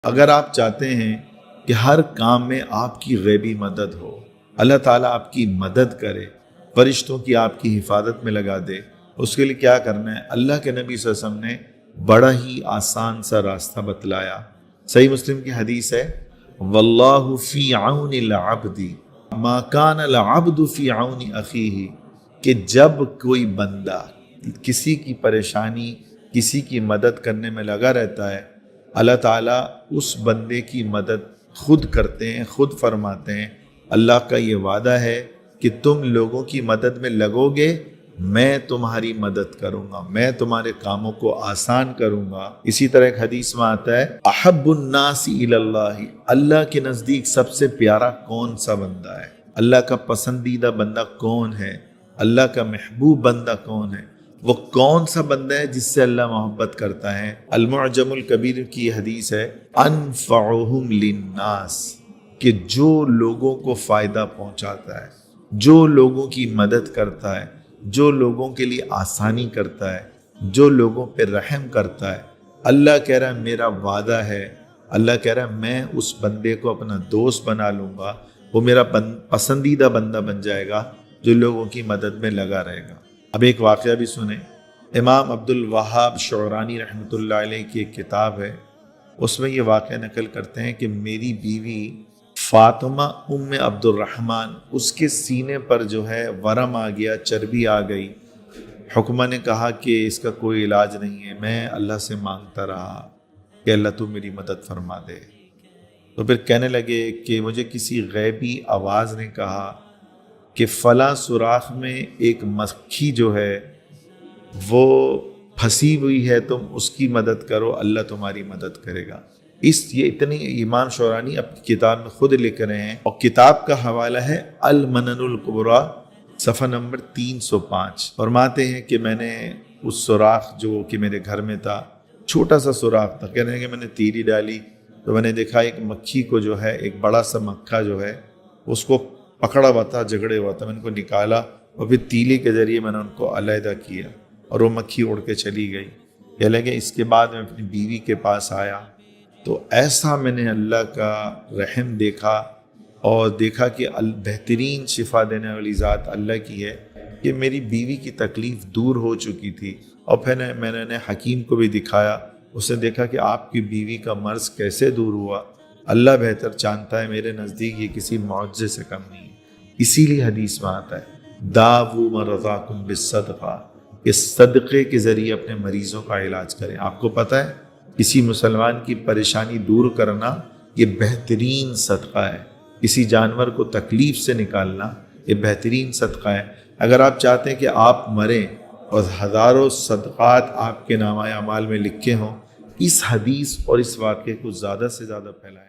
اگر آپ چاہتے ہیں کہ ہر کام میں آپ کی غیبی مدد ہو، اللہ تعالیٰ آپ کی مدد کرے، فرشتوں کی آپ کی حفاظت میں لگا دے، اس کے لیے کیا کرنا ہے؟ اللہ کے نبی صلی اللہ علیہ وسلم نے بڑا ہی آسان سا راستہ بتلایا۔ صحیح مسلم کی حدیث ہے، واللہ فی عون العبد ما کان العبد فی عون اخیہ، کہ جب کوئی بندہ کسی کی پریشانی، کسی کی مدد کرنے میں لگا رہتا ہے، اللہ تعالیٰ اس بندے کی مدد خود کرتے ہیں، خود فرماتے ہیں۔ اللہ کا یہ وعدہ ہے کہ تم لوگوں کی مدد میں لگو گے، میں تمہاری مدد کروں گا، میں تمہارے کاموں کو آسان کروں گا۔ اسی طرح ایک حدیث میں آتا ہے، احب الناس الی اللہ، اللہ کے نزدیک سب سے پیارا کون سا بندہ ہے، اللہ کا پسندیدہ بندہ کون ہے، اللہ کا محبوب بندہ کون ہے؟ وہ کون سا بندہ ہے جس سے اللہ محبت کرتا ہے؟ المعجم الکبیر کی حدیث ہے، انفعہم للناس، کہ جو لوگوں کو فائدہ پہنچاتا ہے، جو لوگوں کی مدد کرتا ہے، جو لوگوں کے لیے آسانی کرتا ہے، جو لوگوں پہ رحم کرتا ہے۔ اللہ کہہ رہا ہے میرا وعدہ ہے، اللہ کہہ رہا ہے میں اس بندے کو اپنا دوست بنا لوں گا، وہ میرا پسندیدہ بندہ بن جائے گا جو لوگوں کی مدد میں لگا رہے گا۔ اب ایک واقعہ بھی سنیں۔ امام عبد الوہاب شعرانی رحمۃ اللہ علیہ کی ایک کتاب ہے، اس میں یہ واقعہ نقل کرتے ہیں کہ میری بیوی فاطمہ ام عبد الرحمن، اس کے سینے پر جو ہے ورم آ گیا، چربی آ گئی۔ حکمہ نے کہا کہ اس کا کوئی علاج نہیں ہے۔ میں اللہ سے مانگتا رہا کہ اللہ تو میری مدد فرما دے۔ تو پھر کہنے لگے کہ مجھے کسی غیبی آواز نے کہا کہ فلاں سوراخ میں ایک مکھی جو ہے وہ پھنسی ہوئی ہے، تم اس کی مدد کرو، اللہ تمہاری مدد کرے گا۔ یہ اتنی امام شعرانی اپنی کتاب میں خود لکھ رہے ہیں، اور کتاب کا حوالہ ہے المنن الکبریٰ، صفحہ نمبر 305۔ فرماتے ہیں کہ میں نے اس سوراخ جو کہ میرے گھر میں تھا، چھوٹا سا سوراخ تھا، کہنے ہیں کہ میں نے تیری ڈالی تو میں نے دیکھا ایک مکھی کو جو ہے، ایک بڑا سا مکھا جو ہے اس کو پکڑا ہوا تھا، جھگڑے ہوا تھا۔ میں نے ان کو نکالا اور پھر تیلی کے ذریعے میں نے ان کو علیحدہ کیا، اور وہ مکھی اڑ کے چلی گئی۔ یہ لگے اس کے بعد میں اپنی بیوی کے پاس آیا تو ایسا میں نے اللہ کا رحم دیکھا، اور دیکھا کہ بہترین شفا دینے والی ذات اللہ کی ہے، کہ میری بیوی کی تکلیف دور ہو چکی تھی۔ اور پھر میں نے حکیم کو بھی دکھایا، اس نے دیکھا کہ آپ کی بیوی کا مرض کیسے دور ہوا۔ اللہ بہتر جانتا ہے، میرے نزدیک یہ کسی معجزے سے کم نہیں ہے۔ اسی لیے حدیث میں آتا ہے، داؤ مرضاکم بالصدقہ، کہ صدقے کے ذریعے اپنے مریضوں کا علاج کریں۔ آپ کو پتہ ہے کسی مسلمان کی پریشانی دور کرنا یہ بہترین صدقہ ہے، کسی جانور کو تکلیف سے نکالنا یہ بہترین صدقہ ہے۔ اگر آپ چاہتے ہیں کہ آپ مریں اور ہزاروں صدقات آپ کے نامہ اعمال میں لکھے ہوں، اس حدیث اور اس واقعے کو زیادہ سے زیادہ پھیلائیں۔